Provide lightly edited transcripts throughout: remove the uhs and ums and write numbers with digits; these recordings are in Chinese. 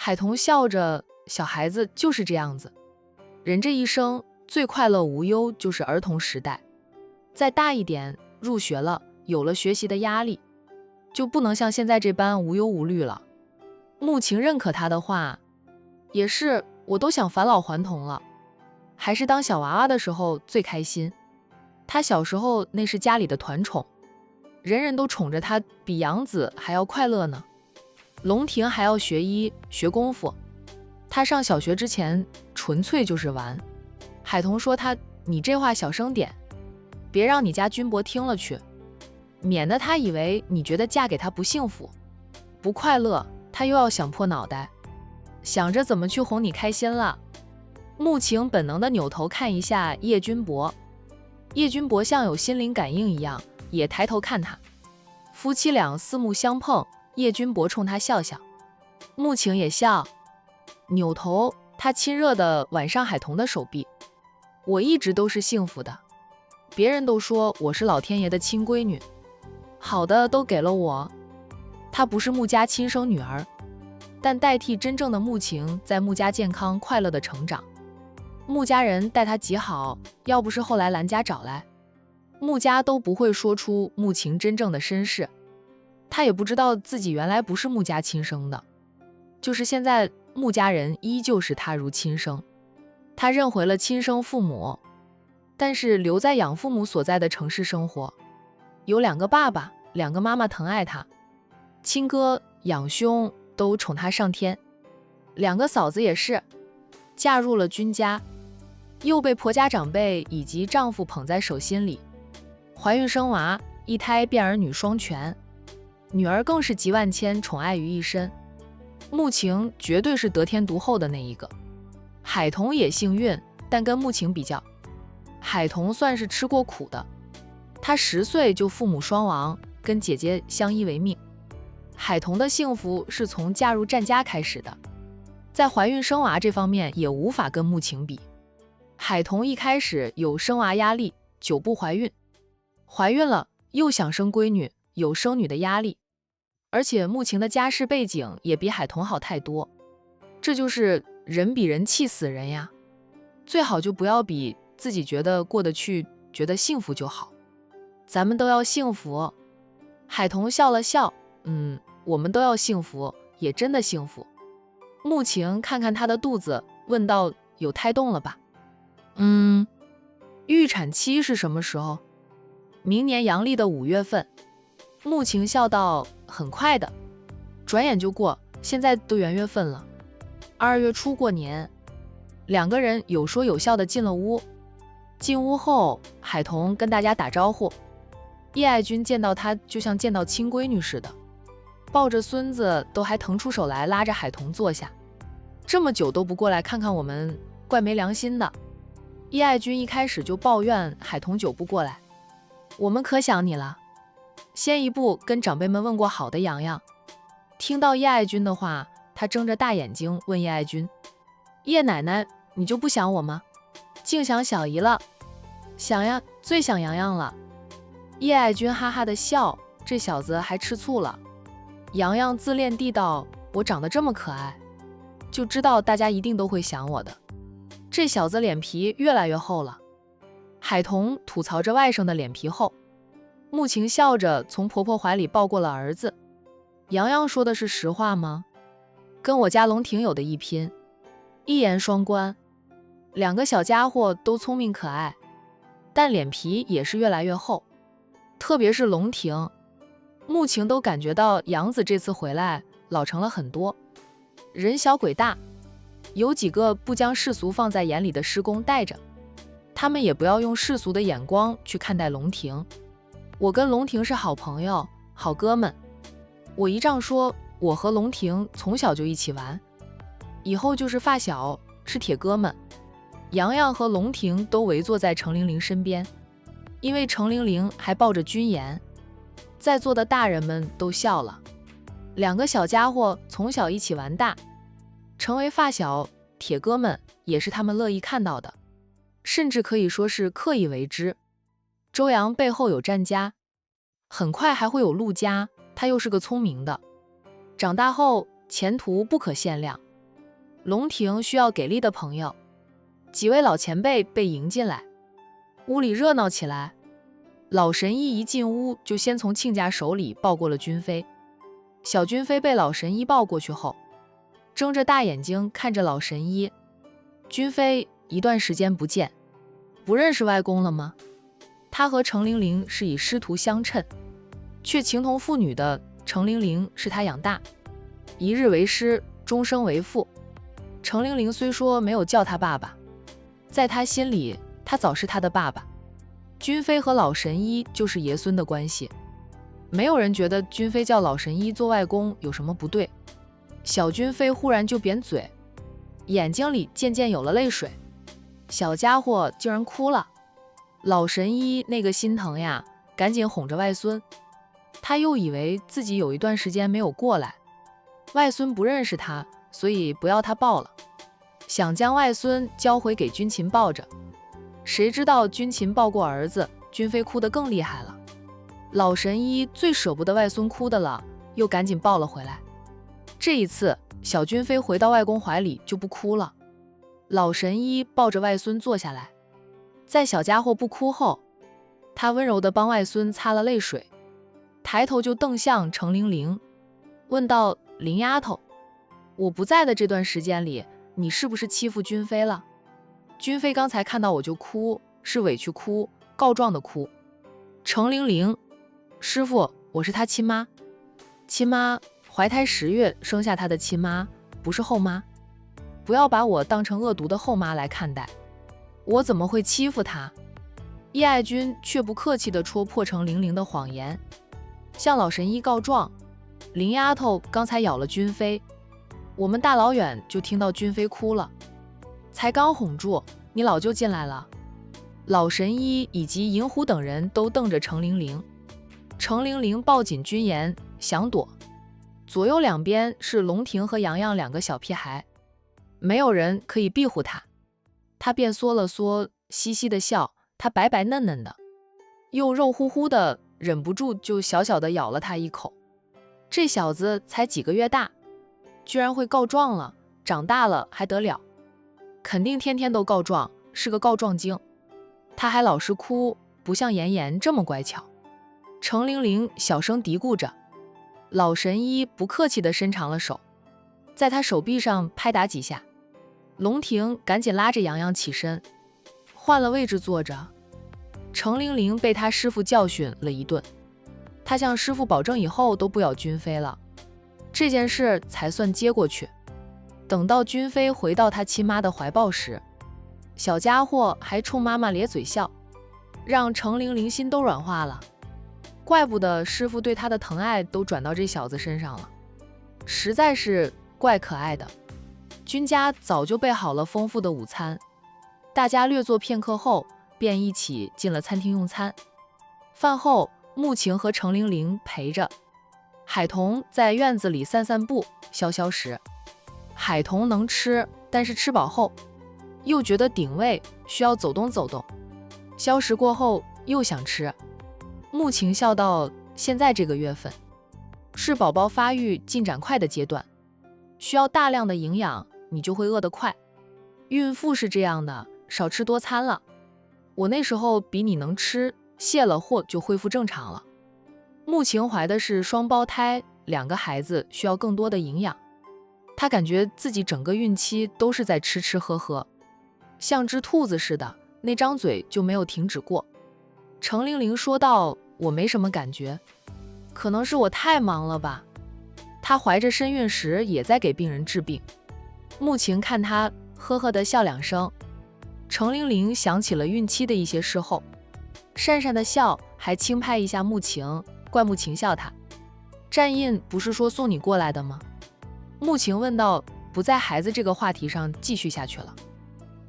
海童笑着，小孩子就是这样子，人这一生最快乐无忧就是儿童时代，再大一点，入学了，有了学习的压力，就不能像现在这般无忧无虑了。穆晴认可他的话，也是，我都想返老还童了，还是当小娃娃的时候最开心。他小时候那是家里的团宠，人人都宠着他，比养子还要快乐呢。龙婷还要学医学功夫，他上小学之前纯粹就是玩。海童说他，你这话小声点，别让你家军伯听了去，免得他以为你觉得嫁给他不幸福不快乐，他又要想破脑袋，想着怎么去哄你开心了。穆晴本能地扭头看一下叶军伯，叶军伯像有心灵感应一样，也抬头看他。夫妻俩四目相碰，叶军伯冲他笑笑，穆晴也笑，扭头他亲热地挽上海童的手臂。我一直都是幸福的，别人都说我是老天爷的亲闺女，好的都给了我。她不是穆家亲生女儿，但代替真正的穆晴在穆家健康快乐的成长。穆家人待她极好，要不是后来兰家找来，穆家都不会说出穆晴真正的身世。她也不知道自己原来不是穆家亲生的，就是现在穆家人依旧视她如亲生。她认回了亲生父母，但是留在养父母所在的城市生活，有2个爸爸，2个妈妈疼爱她，亲哥养兄都宠她上天，2个嫂子也是嫁入了军家，又被婆家长辈以及丈夫捧在手心里，怀孕生娃，1胎变儿女双全，女儿更是集万千宠爱于一身。穆晴绝对是得天独厚的那一个。海童也幸运，但跟穆晴比较，海童算是吃过苦的。她10岁就父母双亡，跟姐姐相依为命。海童的幸福是从嫁入战家开始的，在怀孕生娃这方面也无法跟穆晴比。海童一开始有生娃压力，久不怀孕，怀孕了又想生闺女，有生女的压力，而且穆晴的家世背景也比海童好太多。这就是人比人气死人呀，最好就不要比自己觉得过得去，觉得幸福就好。咱们都要幸福。海童笑了笑，我们都要幸福，也真的幸福。穆晴看看她的肚子，问道，有胎动了吧？预产期是什么时候？明年阳历的5月份。穆晴笑道，很快的，转眼就过，现在都元月份了，2月初过年。2个人有说有笑的进了屋。进屋后，海童跟大家打招呼，叶爱君见到他就像见到亲闺女似的，抱着孙子都还腾出手来拉着海童坐下。这么久都不过来看看我们，怪没良心的。叶爱君一开始就抱怨海童久不过来，我们可想你了，先一步跟长辈们问过好的洋洋。听到叶爱君的话，他睁着大眼睛问叶爱君，叶奶奶，你就不想我吗？净想小姨了。想呀，最想洋洋了。叶爱君哈哈的笑，这小子还吃醋了。洋洋自恋地道，我长得这么可爱，就知道大家一定都会想我的。这小子脸皮越来越厚了。海童吐槽着外甥的脸皮厚。穆晴笑着从婆婆怀里抱过了儿子。洋洋说的是实话吗？跟我家龙婷有的一拼，一言双关。2个小家伙都聪明可爱，但脸皮也是越来越厚，特别是龙婷。穆晴都感觉到杨子这次回来老成了很多，人小鬼大，有几个不将世俗放在眼里的师公带着，他们也不要用世俗的眼光去看待龙婷。我跟龙婷是好朋友，好哥们。我姨丈说，我和龙婷从小就一起玩，以后就是发小，是铁哥们。洋洋和龙婷都围坐在程玲玲身边，因为程玲玲还抱着军颜，在座的大人们都笑了。2个小家伙从小一起玩大，成为发小，铁哥们也是他们乐意看到的，甚至可以说是刻意为之。周阳背后有战家，很快还会有陆家，他又是个聪明的，长大后前途不可限量。龙庭需要给力的朋友。几位老前辈被迎进来，屋里热闹起来。老神医一进屋就先从亲家手里抱过了君妃。小君妃被老神医抱过去后，睁着大眼睛看着老神医。君妃一段时间不见，不认识外公了吗？她和程玲玲是以师徒相称，却情同父女的程玲玲是她养大，一日为师，终生为父。程玲玲虽说没有叫他爸爸，在他心里，他早是他的爸爸。君妃和老神医就是爷孙的关系，没有人觉得君妃叫老神医做外公有什么不对。小君妃忽然就扁嘴，眼睛里渐渐有了泪水，小家伙竟然哭了。老神医那个心疼呀，赶紧哄着外孙。他又以为自己有一段时间没有过来，外孙不认识他，所以不要他抱了，想将外孙交回给军琴抱着。谁知道军琴抱过儿子，君妃哭得更厉害了。老神医最舍不得外孙哭的了，又赶紧抱了回来。这一次，小君妃回到外公怀里就不哭了。老神医抱着外孙坐下来，在小家伙不哭后，他温柔地帮外孙擦了泪水，抬头就瞪向程玲玲，问道：“林丫头，我不在的这段时间里，你是不是欺负君妃了？君妃刚才看到我就哭，是委屈哭，告状的哭。”程玲玲：“师傅，我是她亲妈。亲妈，怀胎10月生下她的亲妈，不是后妈。不要把我当成恶毒的后妈来看待，我怎么会欺负她？”叶爱君却不客气地戳破程玲玲的谎言，向老神医告状：“林丫头刚才咬了君妃，我们大老远就听到君妃哭了，才刚哄住，你老就进来了。”老神医以及银狐等人都瞪着程玲玲，程玲玲抱紧君言想躲，左右两边是龙庭和洋洋2个小屁孩，没有人可以庇护她。她便缩了缩，嘻嘻的笑，她白白嫩嫩的，又肉乎乎的，忍不住就小小的咬了他一口。这小子才几个月大，居然会告状了，长大了还得了？肯定天天都告状，是个告状精。他还老是哭，不像妍妍这么乖巧。程玲玲小声嘀咕着，老神医不客气地伸长了手，在他手臂上拍打几下。龙庭赶紧拉着洋洋起身，换了位置坐着。程玲玲被他师傅教训了一顿，他向师傅保证以后都不咬君妃了，这件事才算接过去。等到君妃回到他亲妈的怀抱时，小家伙还冲妈妈咧嘴笑，让程玲玲心都软化了。怪不得师傅对他的疼爱都转到这小子身上了，实在是怪可爱的。君家早就备好了丰富的午餐，大家略作片刻后，便一起进了餐厅用餐。饭后，穆晴和程玲玲陪着海童在院子里散散步消消食。海童能吃，但是吃饱后又觉得顶胃，需要走动走动。消食过后又想吃。穆晴笑道：“现在这个月份是宝宝发育进展快的阶段，需要大量的营养，你就会饿得快。孕妇是这样的，少吃多餐了。我那时候比你能吃，卸了货就恢复正常了。”穆晴怀的是双胞胎，2个孩子需要更多的营养。她感觉自己整个孕期都是在吃吃喝喝，像只兔子似的，那张嘴就没有停止过。程玲玲说道：“我没什么感觉，可能是我太忙了吧。”她怀着身孕时也在给病人治病。穆晴看她呵呵地笑2声。程玲玲想起了孕期的一些事后，讪讪的笑，还轻拍一下穆晴，怪穆晴笑她：“战印不是说送你过来的吗？”穆晴问道，不在孩子这个话题上继续下去了。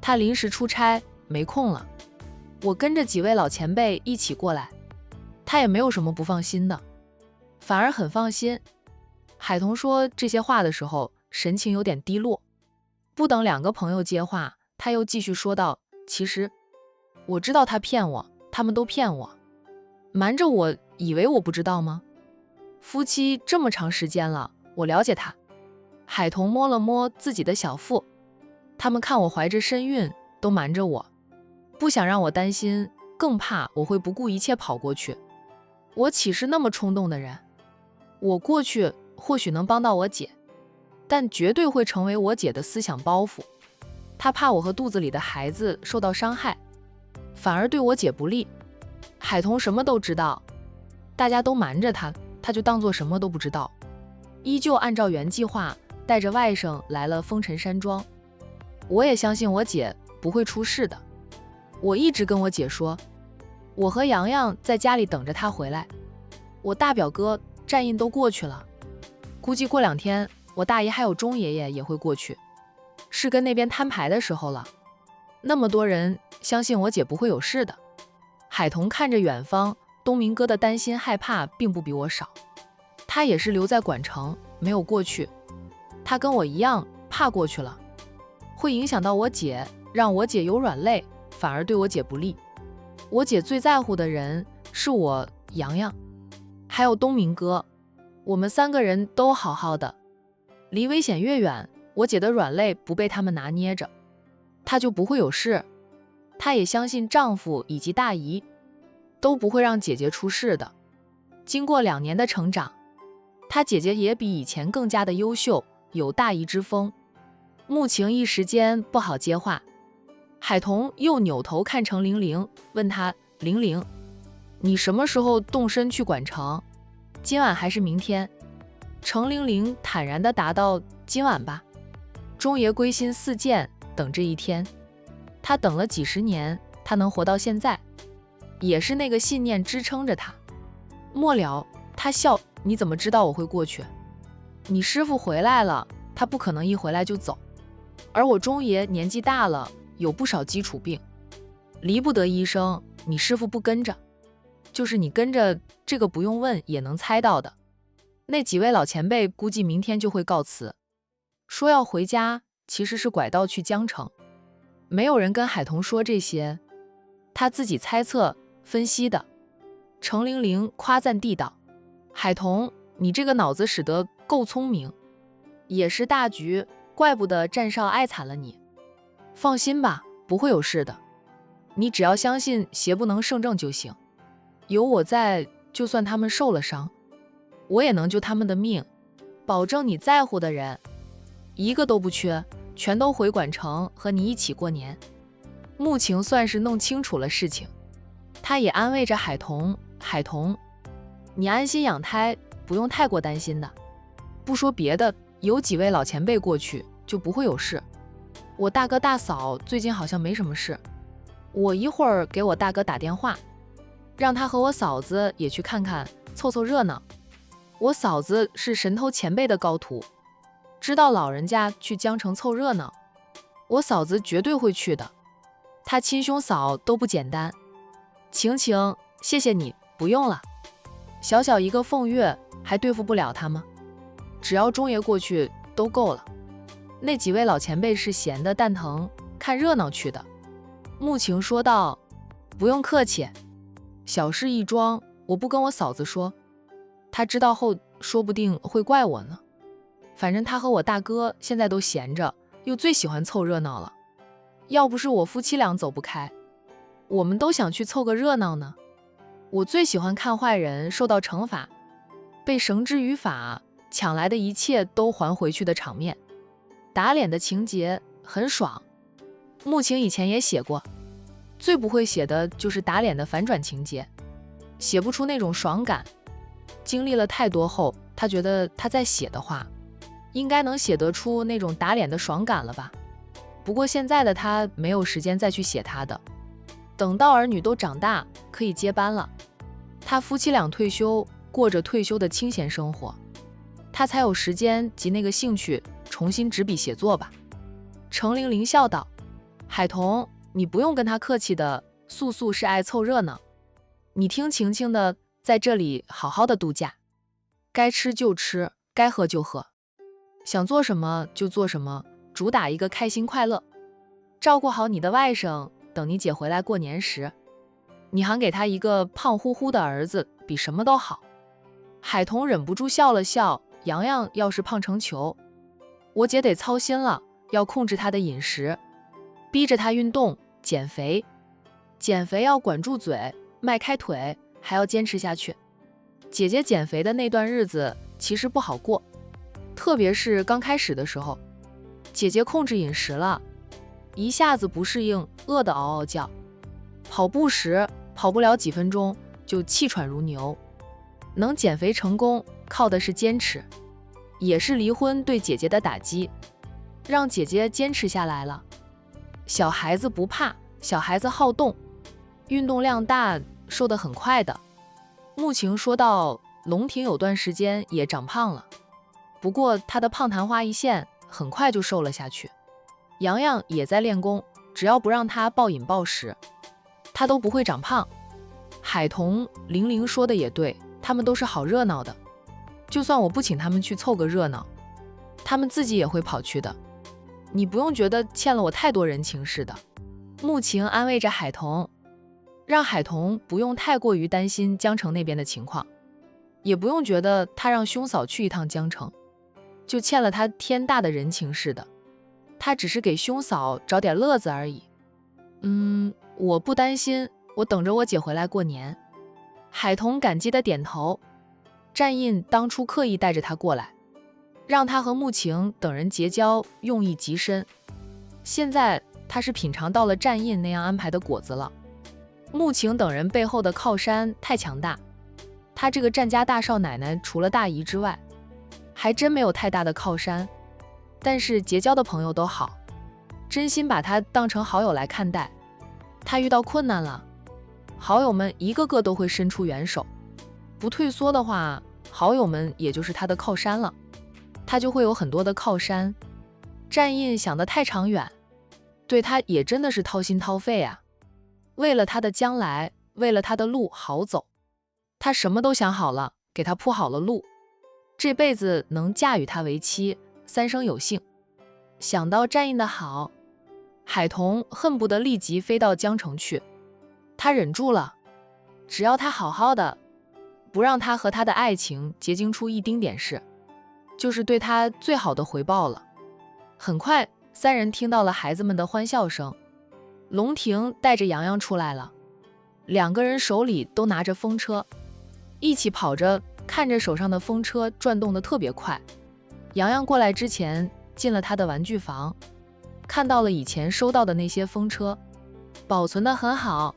他临时出差没空了，我跟着几位老前辈一起过来。他也没有什么不放心的，反而很放心。海童说这些话的时候，神情有点低落。不等2个朋友接话，他又继续说道：“其实我知道他骗我，他们都骗我，瞒着我，以为我不知道吗？夫妻这么长时间了，我了解他，海童摸了摸自己的小腹，他们看我怀着身孕，都瞒着我，不想让我担心，更怕我会不顾一切跑过去。我岂是那么冲动的人？我过去或许能帮到我姐，但绝对会成为我姐的思想包袱。她怕我和肚子里的孩子受到伤害，反而对我姐不利。海童什么都知道，大家都瞒着他，他就当作什么都不知道，依旧按照原计划带着外甥来了风尘山庄。我也相信我姐不会出事的。我一直跟我姐说，我和洋洋在家里等着他回来。我大表哥战印都过去了，估计过2天我大姨还有钟爷爷也会过去，是跟那边摊牌的时候了。那么多人，相信我姐不会有事的。海童看着远方，东明哥的担心害怕并不比我少，他也是留在管城，没有过去。他跟我一样怕过去了，会影响到我姐，让我姐有软肋，反而对我姐不利。我姐最在乎的人是我、洋洋，还有东明哥，我们3个人都好好的，离危险越远，我姐的软肋不被他们拿捏着，她就不会有事。她也相信丈夫以及大姨都不会让姐姐出事的。经过2年的成长，她姐姐也比以前更加的优秀，有大姨之风。穆晴一时间不好接话，海童又扭头看程玲玲，问她：玲玲，你什么时候动身去管城？今晚还是明天？程玲玲坦然地答道：今晚吧。钟爷归心似箭，等这一天。他等了几10年，他能活到现在，也是那个信念支撑着他。末了，他笑：你怎么知道我会过去？你师父回来了，他不可能一回来就走。而我钟爷年纪大了，有不少基础病，离不得医生，你师父不跟着，就是你跟着，这个不用问也能猜到的。那几位老前辈估计明天就会告辞，说要回家，其实是拐道去江城。没有人跟海童说这些，他自己猜测分析的。程玲玲夸赞地道：海童，你这个脑子使得够聪明，也是大局，怪不得战少爱惨了你。放心吧，不会有事的，你只要相信邪不能胜正就行。有我在，就算他们受了伤，我也能救他们的命，保证你在乎的人一个都不缺，全都回管城和你一起过年。穆晴算是弄清楚了事情，他也安慰着海童：海童，你安心养胎，不用太过担心的。不说别的，有几位老前辈过去就不会有事。我大哥大嫂最近好像没什么事，我一会儿给我大哥打电话，让他和我嫂子也去看看，凑凑热闹。我嫂子是神偷前辈的高徒，知道老人家去江城凑热闹，我嫂子绝对会去的。她亲兄嫂都不简单。晴晴，谢谢你，不用了。小小一个凤月还对付不了他吗？只要钟爷过去都够了。那几位老前辈是闲的蛋疼，看热闹去的。穆晴说道：不用客气，小事一桩，我不跟我嫂子说，她知道后说不定会怪我呢。反正她和我大哥现在都闲着，又最喜欢凑热闹了。要不是我夫妻俩走不开，我们都想去凑个热闹呢。我最喜欢看坏人受到惩罚，被绳之于法，抢来的一切都还回去的场面，打脸的情节很爽。穆晴以前也写过，最不会写的就是打脸的反转情节，写不出那种爽感。经历了太多后，他觉得他在写的话，应该能写得出那种打脸的爽感了吧。不过现在的他没有时间再去写他的，等到儿女都长大，可以接班了，他夫妻俩退休，过着退休的清闲生活，他才有时间及那个兴趣重新执笔写作吧。程玲玲笑道：海童，你不用跟他客气的，素素是爱凑热闹，你听晴晴的，在这里好好的度假，该吃就吃，该喝就喝，想做什么就做什么，主打一个开心快乐。照顾好你的外甥，等你姐回来过年时，你还给他一个胖乎乎的儿子，比什么都好。海童忍不住笑了笑，洋洋要是胖成球，我姐得操心了，要控制她的饮食，逼着她运动减肥。减肥要管住嘴，迈开腿，还要坚持下去。姐姐减肥的那段日子其实不好过，特别是刚开始的时候，姐姐控制饮食了，一下子不适应，饿得嗷嗷叫。跑步时跑不了几分钟就气喘如牛。能减肥成功靠的是坚持，也是离婚对姐姐的打击，让姐姐坚持下来了。小孩子不怕，小孩子好动，运动量大，瘦得很快的。穆晴说到，龙婷有段时间也长胖了，不过她的胖昙花一现，很快就瘦了下去。洋洋也在练功，只要不让她暴饮暴食，她都不会长胖。海童、玲玲说的也对，他们都是好热闹的，就算我不请他们去凑个热闹，他们自己也会跑去的。你不用觉得欠了我太多人情似的。穆晴安慰着海童，让海童不用太过于担心江城那边的情况，也不用觉得他让兄嫂去一趟江城就欠了他天大的人情似的，他只是给兄嫂找点乐子而已。我不担心，我等着我姐回来过年。海童感激地点头。战印当初刻意带着他过来，让他和穆晴等人结交，用意极深。现在他是品尝到了战印那样安排的果子了。穆晴等人背后的靠山太强大，他这个战家大少奶奶除了大姨之外，还真没有太大的靠山。但是结交的朋友都好，真心把他当成好友来看待。他遇到困难了，好友们一个个都会伸出援手，不退缩的话，好友们也就是他的靠山了，他就会有很多的靠山。战印想得太长远，对他也真的是掏心掏肺啊。为了他的将来，为了他的路好走，他什么都想好了，给他铺好了路，这辈子能嫁与他为妻，三生有幸。想到战印的好，海童恨不得立即飞到江城去。他忍住了，只要他好好的，不让他和他的爱情结晶出一丁点事，就是对他最好的回报了。很快，三人听到了孩子们的欢笑声。龙婷带着洋洋出来了，两个人手里都拿着风车，一起跑着，看着手上的风车转动得特别快。洋洋过来之前进了他的玩具房，看到了以前收到的那些风车，保存得很好。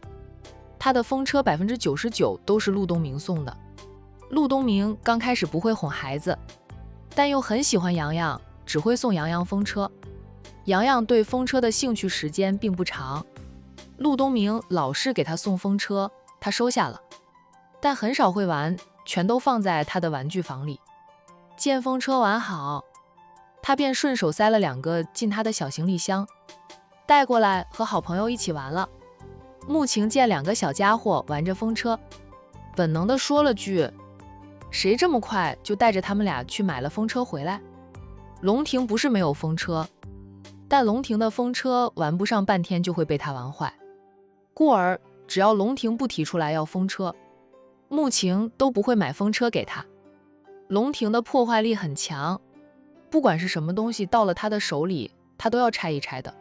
他的风车99%都是陆东明送的。陆东明刚开始不会哄孩子，但又很喜欢洋洋，只会送洋洋风车。洋洋对风车的兴趣时间并不长，陆东明老是给他送风车，他收下了，但很少会玩，全都放在他的玩具房里。见风车玩好，他便顺手塞了2个进他的小行李箱，带过来和好朋友一起玩了。穆晴见2个小家伙玩着风车，本能地说了句：谁这么快就带着他们俩去买了风车回来？龙婷不是没有风车，但龙婷的风车玩不上半天就会被他玩坏。故而只要龙婷不提出来要风车，穆晴都不会买风车给他。龙婷的破坏力很强，不管是什么东西到了他的手里，他都要拆一拆的，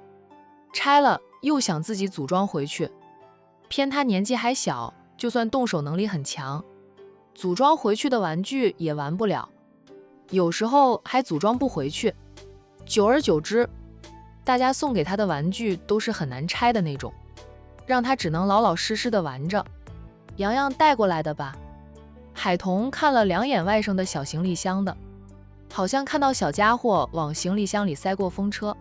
拆了又想自己组装回去。偏他年纪还小，就算动手能力很强，组装回去的玩具也玩不了，有时候还组装不回去。久而久之，大家送给他的玩具都是很难拆的那种，让他只能老老实实的玩着。洋洋带过来的吧？海童看了2眼外甥的小行李箱的，好像看到小家伙往行李箱里塞过风车。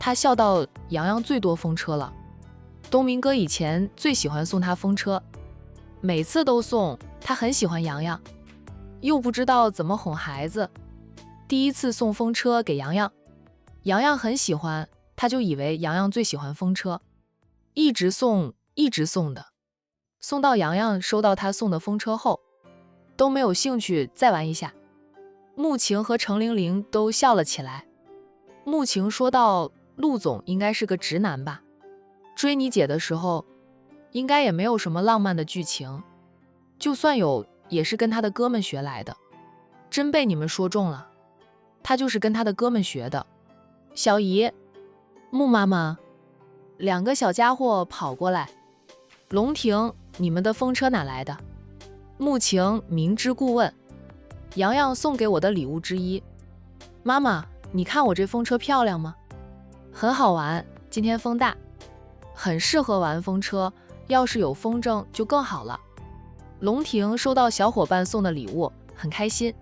他笑道：洋洋最多风车了，东明哥以前最喜欢送他风车，每次都送，他很喜欢洋洋，又不知道怎么哄孩子。第一次送风车给洋洋，洋洋很喜欢，他就以为洋洋最喜欢风车，一直送一直送的，送到洋洋收到他送的风车后，都没有兴趣再玩一下。穆晴和程玲玲都笑了起来。穆晴说道：陆总应该是个直男吧，追你姐的时候应该也没有什么浪漫的剧情，就算有也是跟他的哥们学来的，真被你们说中了。他就是跟他的哥们学的。小姨，穆妈妈，两个小家伙跑过来。龙婷，你们的风车哪来的？穆晴明知故问。洋洋送给我的礼物之一。妈妈，你看我这风车漂亮吗？很好玩，今天风大，很适合玩风车，要是有风筝就更好了。龙婷收到小伙伴送的礼物，很开心，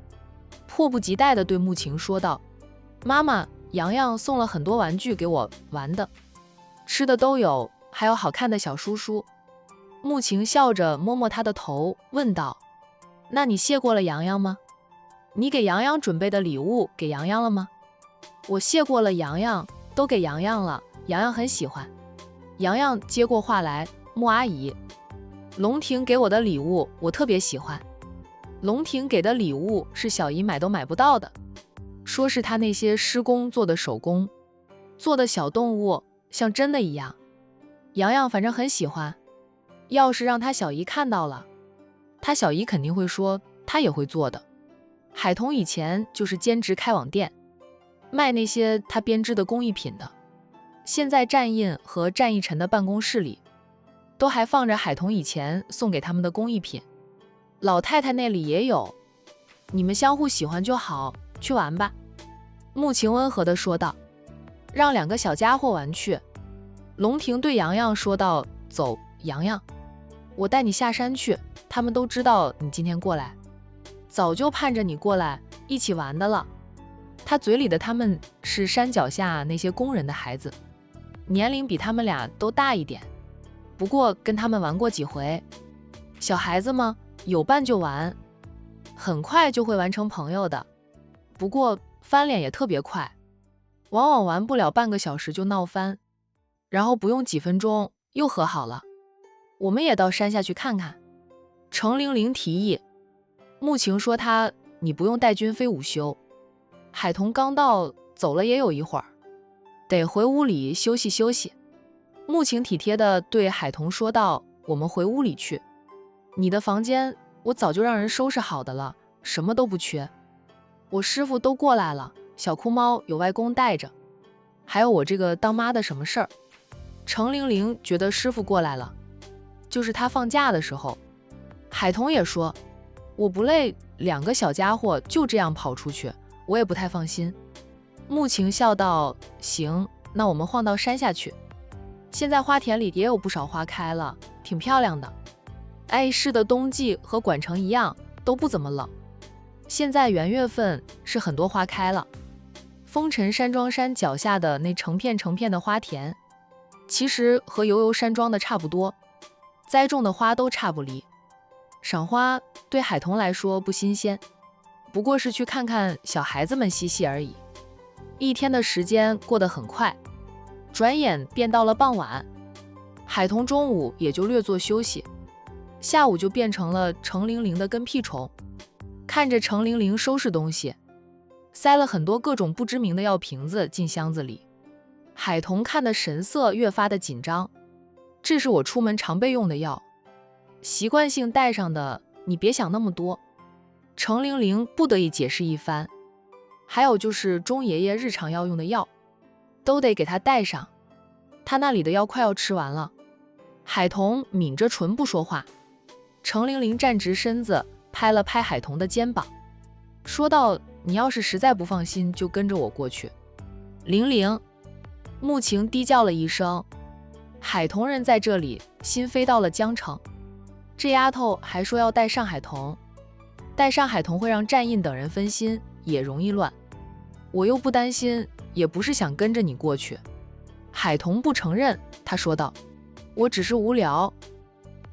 迫不及待地对穆晴说道：妈妈，洋洋送了很多玩具给我玩的，吃的都有，还有好看的小书书。穆晴笑着摸摸他的头，问道：那你谢过了洋洋吗？你给洋洋准备的礼物给洋洋了吗？我谢过了洋洋，都给洋洋了，洋洋很喜欢。洋洋接过话来，穆阿姨，龙婷给我的礼物我特别喜欢。龙婷给的礼物是小姨买都买不到的，说是她那些施工做的手工，做的小动物像真的一样。洋洋反正很喜欢，要是让他小姨看到了，他小姨肯定会说他也会做的。海童以前就是兼职开网店，卖那些他编织的工艺品的。现在战印和战一晨的办公室里都还放着海童以前送给他们的工艺品，老太太那里也有，你们相互喜欢就好，去玩吧。穆晴温和地说道，让两个小家伙玩去。龙婷对洋洋说道，走，洋洋，我带你下山去，他们都知道你今天过来，早就盼着你过来一起玩的了。他嘴里的他们是山脚下那些工人的孩子，年龄比他们俩都大一点，不过跟他们玩过几回。小孩子嘛，有伴就玩，很快就会玩成朋友的，不过翻脸也特别快，往往玩不了半个小时就闹翻，然后不用几分钟又和好了。我们也到山下去看看。程玲玲提议。穆晴说你不用带军飞午休。海童刚到，走了也有一会儿，得回屋里休息休息。穆晴体贴地对海童说道，我们回屋里去，你的房间我早就让人收拾好的了，什么都不缺。我师傅都过来了，小哭猫有外公带着，还有我这个当妈的什么事儿。程玲玲觉得师傅过来了，就是他放假的时候。海童也说，我不累，两个小家伙就这样跑出去，我也不太放心。穆晴笑道，行，那我们晃到山下去，现在花田里也有不少花开了，挺漂亮的。爱市的冬季和管城一样，都不怎么冷，现在元月份是很多花开了。风尘山庄山脚下的那成片成片的花田，其实和悠悠山庄的差不多，栽种的花都差不离。赏花对海童来说不新鲜，不过是去看看小孩子们嬉戏而已。一天的时间过得很快，转眼便到了傍晚。海童中午也就略作休息，下午就变成了程玲玲的跟屁虫。看着程玲玲收拾东西，塞了很多各种不知名的药瓶子进箱子里，海童看的神色越发的紧张。这是我出门常备用的药，习惯性带上的，你别想那么多。程玲玲不得已解释一番。还有就是钟爷爷日常要用的药，都得给他带上，他那里的药快要吃完了。海童抿着唇不说话。程玲玲站直身子，拍了拍海童的肩膀，说道，你要是实在不放心，就跟着我过去。玲玲。穆晴低叫了一声。海童人在这里，心飞到了江城。这丫头还说要带上海童，带上海童会让战印等人分心，也容易乱。我又不担心，也不是想跟着你过去。海童不承认，他说道，我只是无聊，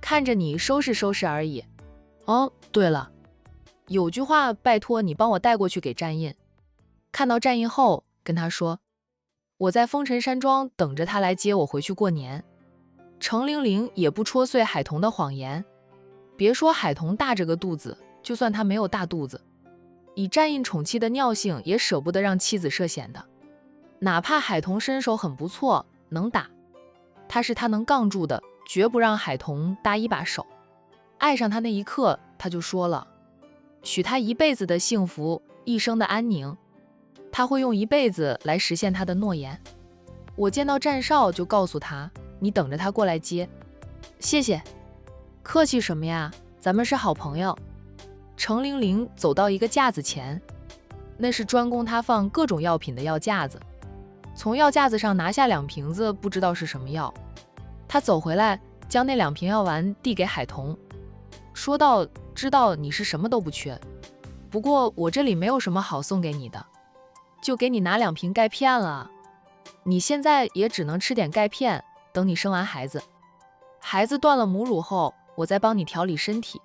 看着你收拾收拾而已。哦，对了，有句话拜托你帮我带过去给战印，看到战印后跟他说，我在风尘山庄等着他来接我回去过年。程玲玲也不戳碎海童的谎言，别说海童大着个肚子，就算他没有大肚子，以战印宠妻的尿性也舍不得让妻子涉险的。哪怕海童身手很不错，能打，他是他能杠住的，绝不让海童搭一把手。爱上他那一刻，他就说了，许他一辈子的幸福，一生的安宁。他会用一辈子来实现他的诺言。我见到战少就告诉他，你等着他过来接。谢谢。客气什么呀，咱们是好朋友。程玲玲走到一个架子前，那是专供他放各种药品的药架子。从药架子上拿下2瓶子，不知道是什么药。他走回来，将那2瓶药丸递给海童，说道：“知道你是什么都不缺，不过我这里没有什么好送给你的，就给你拿2瓶钙片了。你现在也只能吃点钙片，等你生完孩子，孩子断了母乳后，我再帮你调理身体，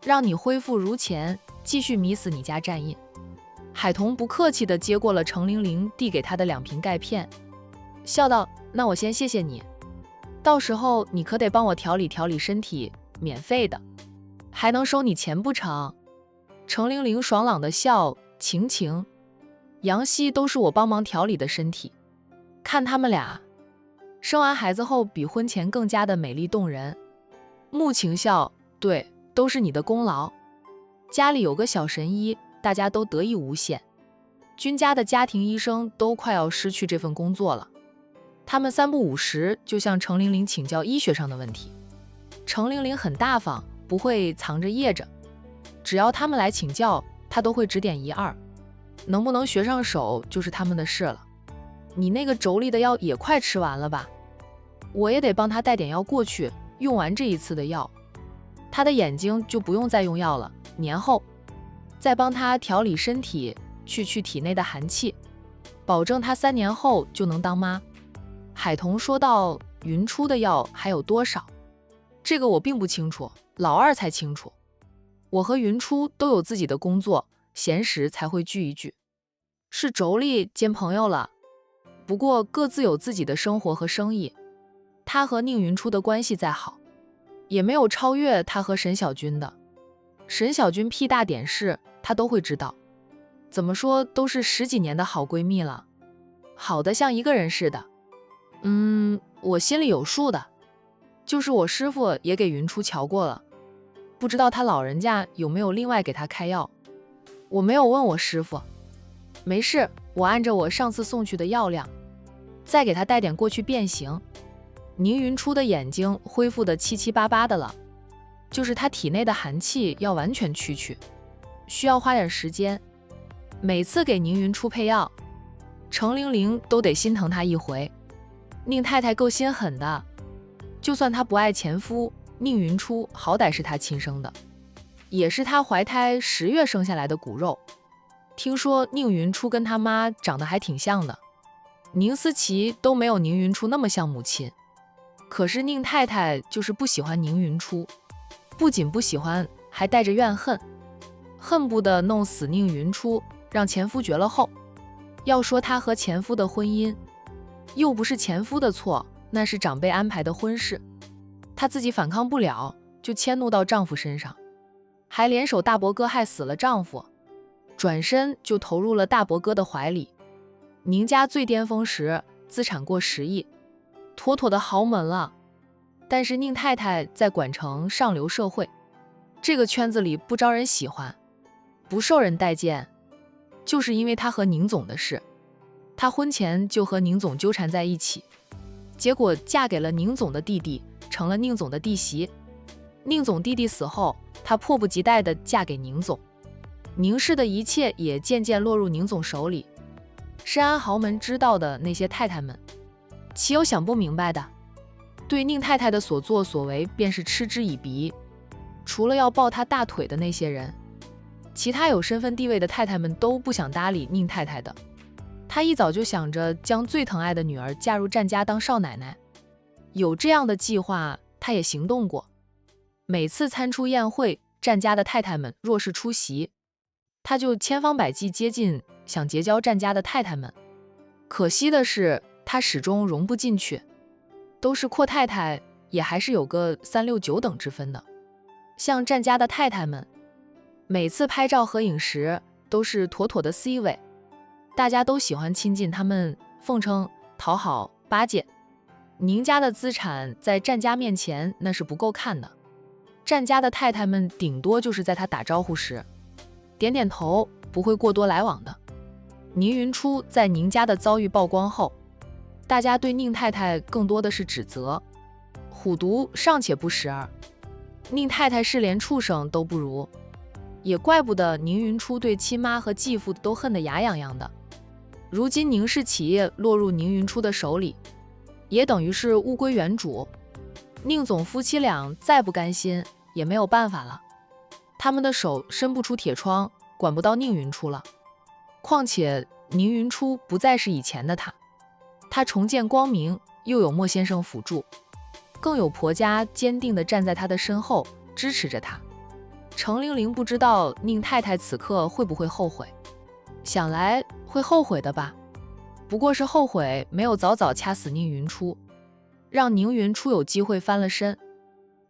让你恢复如前，继续迷死你家战印。”海童不客气地接过了程玲玲递给他的2瓶钙片，笑道：“那我先谢谢你，到时候你可得帮我调理调理身体，免费的，还能收你钱不成？”程玲玲爽朗地笑：“晴、杨希都是我帮忙调理的身体，看他们俩生完孩子后比婚前更加的美丽动人。”穆晴笑：“对，都是你的功劳。家里有个小神医，大家都得意无限。君家的家庭医生都快要失去这份工作了，他们3不5时就向程玲玲请教医学上的问题。程玲玲很大方，不会藏着掖着，只要他们来请教，她都会指点1、2，能不能学上手就是他们的事了。你那个妯娌的药也快吃完了吧？我也得帮她带点药过去，用完这一次的药，她的眼睛就不用再用药了，年后再帮她调理身体，去体内的寒气，保证她3年后就能当妈。”海童说道：“云初的药还有多少？这个我并不清楚，老二才清楚。我和云初都有自己的工作，闲时才会聚一聚，是妯娌兼朋友了。不过各自有自己的生活和生意，他和宁云初的关系再好，也没有超越他和沈小军的。沈小军屁大点事，他都会知道。怎么说都是10几年的好闺蜜了，好的像一个人似的。我心里有数的，就是我师傅也给云初瞧过了，不知道他老人家有没有另外给他开药。我没有问我师傅。没事，我按照我上次送去的药量，再给他带点过去便行。宁云初的眼睛恢复得七七八八的了，就是他体内的寒气要完全去，需要花点时间。每次给宁云初配药，程玲玲都得心疼他一回。宁太太够心狠的，就算她不爱前夫，宁云初好歹是她亲生的，也是她怀胎10月生下来的骨肉。听说宁云初跟她妈长得还挺像的，宁思琪都没有宁云初那么像母亲。可是宁太太就是不喜欢宁云初，不仅不喜欢，还带着怨恨，恨不得弄死宁云初，让前夫绝了后。要说她和前夫的婚姻，又不是前夫的错，那是长辈安排的婚事，她自己反抗不了，就迁怒到丈夫身上，还联手大伯哥害死了丈夫，转身就投入了大伯哥的怀里。宁家最巅峰时资产过10亿，妥妥的豪门了。但是宁太太在管城上流社会这个圈子里不招人喜欢，不受人待见，就是因为她和宁总的事。她婚前就和宁总纠缠在一起，结果嫁给了宁总的弟弟，成了宁总的弟媳。宁总弟弟死后，她迫不及待地嫁给宁总，宁氏的一切也渐渐落入宁总手里。深安豪门知道的那些太太们，岂有想不明白的？对宁太太的所作所为便是嗤之以鼻。除了要抱她大腿的那些人，其他有身份地位的太太们都不想搭理宁太太的。她一早就想着将最疼爱的女儿嫁入战家当少奶奶，有这样的计划，她也行动过。每次参出宴会，战家的太太们若是出席，她就千方百计接近，想结交战家的太太们。可惜的是，她始终融不进去，都是阔太太，也还是有个3、6、9等之分的。像战家的太太们，每次拍照合影时都是妥妥的 C 位，大家都喜欢亲近他们，奉承、讨好、巴结。宁家的资产在战家面前那是不够看的，战家的太太们顶多就是在他打招呼时点点头，不会过多来往的。宁云初在宁家的遭遇曝光后，大家对宁太太更多的是指责，虎毒尚且不食儿，宁太太是连畜生都不如，也怪不得宁云初对亲妈和继父都恨得牙痒痒的。如今宁氏企业落入宁云初的手里，也等于是物归原主。宁总夫妻俩再不甘心也没有办法了，他们的手伸不出铁窗，管不到宁云初了。况且宁云初不再是以前的他重见光明，又有莫先生辅助，更有婆家坚定地站在他的身后支持着他。程玲玲不知道宁太太此刻会不会后悔，想来会后悔的吧，不过是后悔没有早早掐死宁云初，让宁云初有机会翻了身。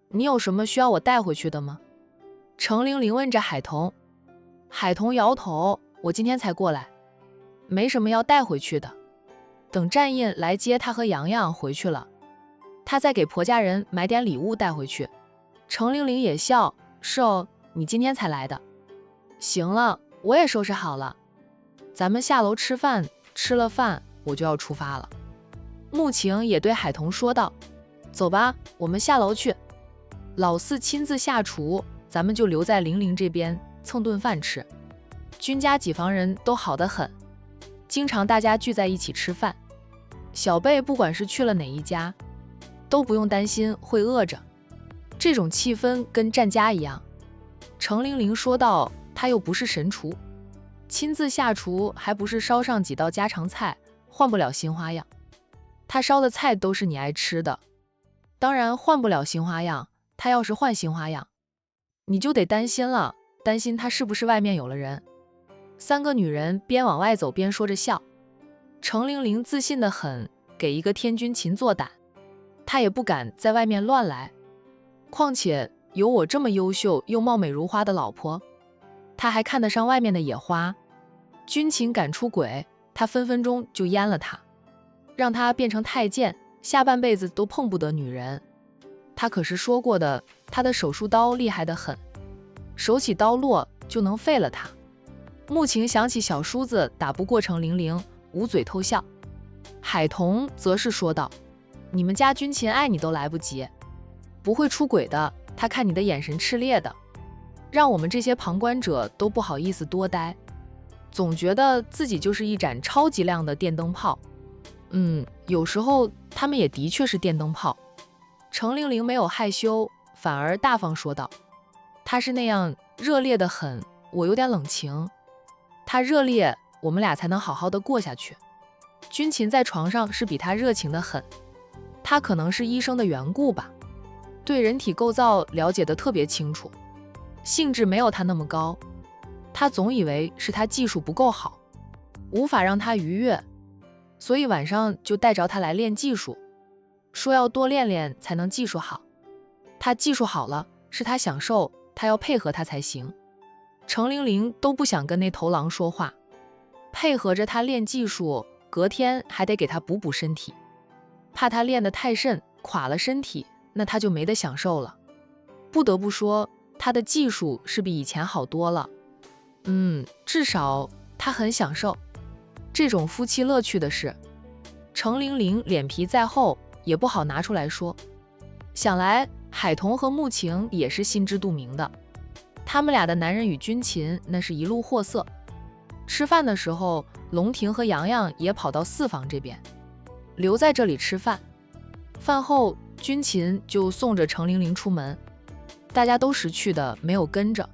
你有什么需要我带回去的吗？程玲玲问着海童。海童摇头，我今天才过来，没什么要带回去的，等战印来接他和洋洋回去了，他再给婆家人买点礼物带回去。程玲玲也笑，是哦，你今天才来的。行了，我也收拾好了，咱们下楼吃饭，吃了饭我就要出发了。穆晴也对海童说道，走吧，我们下楼去。老四亲自下厨，咱们就留在玲玲这边蹭顿饭吃。君家几房人都好得很，经常大家聚在一起吃饭。小贝不管是去了哪一家，都不用担心会饿着，这种气氛跟战家一样。程玲玲说道，她又不是神厨，亲自下厨还不是烧上几道家常菜，换不了新花样。她烧的菜都是你爱吃的，当然换不了新花样。她要是换新花样，你就得担心了，担心她是不是外面有了人。三个女人边往外走边说着笑。程玲玲自信得很，给一个天军勤做胆，她也不敢在外面乱来。况且有我这么优秀又貌美如花的老婆，她还看得上外面的野花。军情敢出轨，她分分钟就阉了她，让她变成太监，下半辈子都碰不得女人。她可是说过的，她的手术刀厉害得很，手起刀落就能废了她。穆晴想起小叔子打不过程玲玲，捂嘴偷笑。海童则是说道，你们家军情爱你都来不及，不会出轨的，他看你的眼神炽烈的，让我们这些旁观者都不好意思多待，总觉得自己就是一盏超级亮的电灯泡。有时候他们也的确是电灯泡。程玲玲没有害羞，反而大方说道，他是那样热烈的很，我有点冷情，他热烈，我们俩才能好好的过下去。军琴在床上是比他热情的很，他可能是医生的缘故吧，对人体构造了解得特别清楚，兴致没有他那么高。他总以为是他技术不够好，无法让他愉悦，所以晚上就带着他来练技术，说要多练练才能技术好。他技术好了，是他享受，他要配合他才行。程玲玲都不想跟那头狼说话，配合着他练技术，隔天还得给他补补身体，怕他练得太甚，垮了身体，那他就没得享受了。不得不说，他的技术是比以前好多了。至少他很享受这种夫妻乐趣的事。程玲玲脸皮再厚，也不好拿出来说。想来海童和穆晴也是心知肚明的，他们俩的男人与军琴那是一路货色。吃饭的时候，龙婷和洋洋也跑到四房这边，留在这里吃饭。饭后，军琴就送着程玲玲出门，大家都识趣的没有跟着，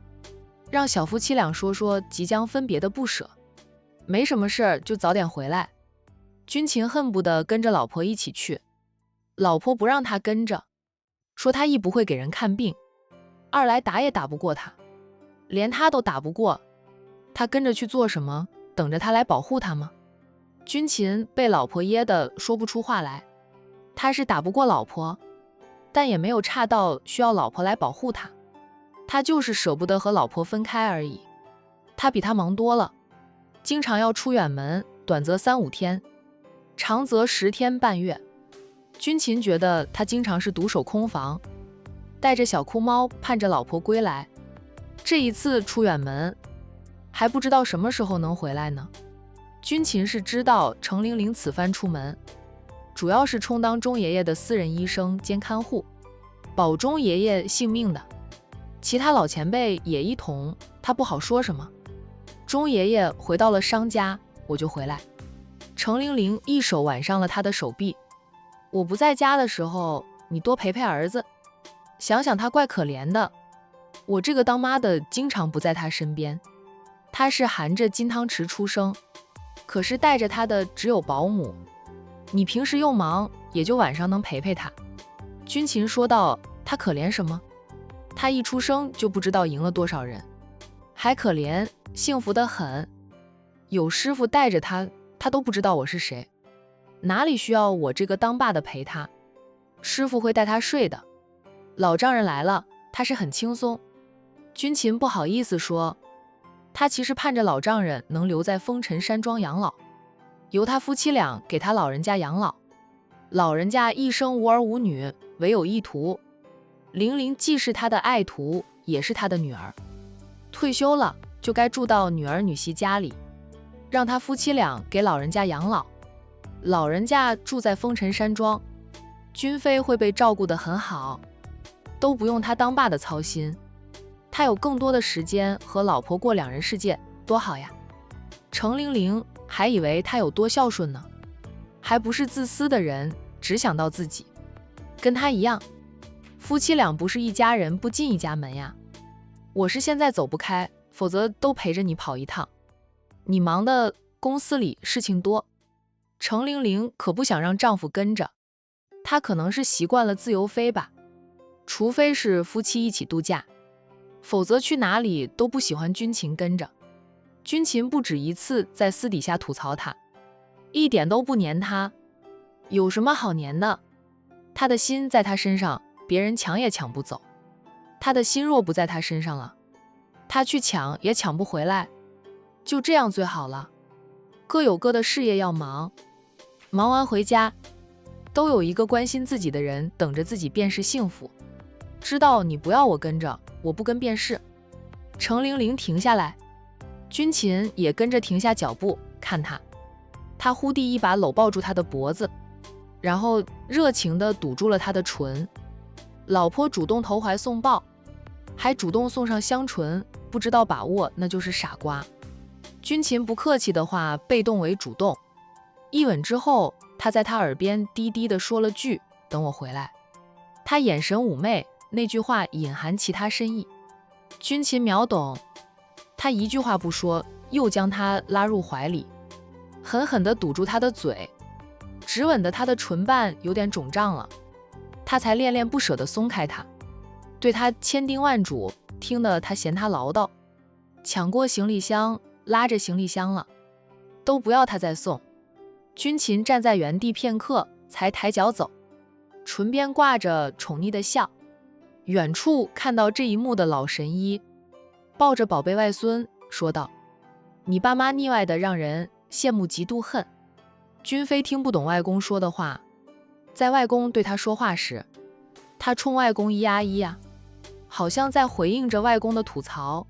让小夫妻俩说说即将分别的不舍，没什么事儿就早点回来。军琴恨不得跟着老婆一起去，老婆不让他跟着，说他一不会给人看病，二来打也打不过他，连他都打不过，他跟着去做什么？等着他来保护他吗？军琴被老婆噎得说不出话来，他是打不过老婆，但也没有差到需要老婆来保护他，他就是舍不得和老婆分开而已。他比他忙多了，经常要出远门，短则3-5天，长则10天半月。军琴觉得他经常是独守空房，带着小哭猫盼着老婆归来，这一次出远门还不知道什么时候能回来呢。军秦是知道程玲玲此番出门，主要是充当钟爷爷的私人医生兼看护，保钟爷爷性命的。其他老前辈也一同，他不好说什么。钟爷爷回到了商家，我就回来。程玲玲一手挽上了他的手臂。我不在家的时候，你多陪陪儿子，想想他怪可怜的。我这个当妈的经常不在他身边，他是含着金汤匙出生，可是带着他的只有保姆。你平时又忙，也就晚上能陪陪他。军秦说道，他可怜什么？他一出生就不知道赢了多少人，还可怜，幸福得很。有师傅带着他，他都不知道我是谁，哪里需要我这个当爸的陪他？师傅会带他睡的。老丈人来了，他是很轻松。军秦不好意思说，他其实盼着老丈人能留在风尘山庄养老，由他夫妻俩给他老人家养老。老人家一生无儿无女，唯有一徒。玲玲既是他的爱徒，也是他的女儿。退休了就该住到女儿女婿家里，让他夫妻俩给老人家养老。老人家住在风尘山庄，君妃会被照顾得很好，都不用他当爸的操心。他有更多的时间和老婆过两人世界，多好呀！程玲玲还以为他有多孝顺呢，还不是自私的人，只想到自己。跟他一样，夫妻俩不是一家人不进一家门呀。我是现在走不开，否则都陪着你跑一趟。你忙的公司里事情多。程玲玲可不想让丈夫跟着，她可能是习惯了自由飞吧，除非是夫妻一起度假，否则去哪里都不喜欢军秦跟着。军秦不止一次在私底下吐槽她，一点都不黏她，有什么好黏的？她的心在她身上，别人抢也抢不走。她的心若不在她身上了，她去抢也抢不回来。就这样最好了，各有各的事业要忙，忙完回家，都有一个关心自己的人等着自己便是幸福。知道你不要我跟着，我不跟便是。程玲玲停下来，军秦也跟着停下脚步看她。他忽地一把搂抱住她的脖子，然后热情地堵住了她的唇。老婆主动投怀送抱，还主动送上香唇，不知道把握那就是傻瓜。军秦不客气的话被动为主动，一吻之后，他在他耳边低低地说了句等我回来。他眼神妩媚，那句话隐含其他深意。军秦秒懂，他一句话不说，又将他拉入怀里，狠狠地堵住他的嘴，直吻得他的唇瓣有点肿胀了，他才恋恋不舍地松开他，对他千叮万嘱，听得他嫌他唠叨，抢过行李箱，拉着行李箱了，都不要他再送。军秦站在原地片刻，才抬脚走，唇边挂着宠溺的笑。远处看到这一幕的老神医抱着宝贝外孙说道，你爸妈腻歪的让人羡慕嫉妒恨。君妃听不懂外公说的话，在外公对他说话时，他冲外公咿呀咿呀，好像在回应着外公的吐槽。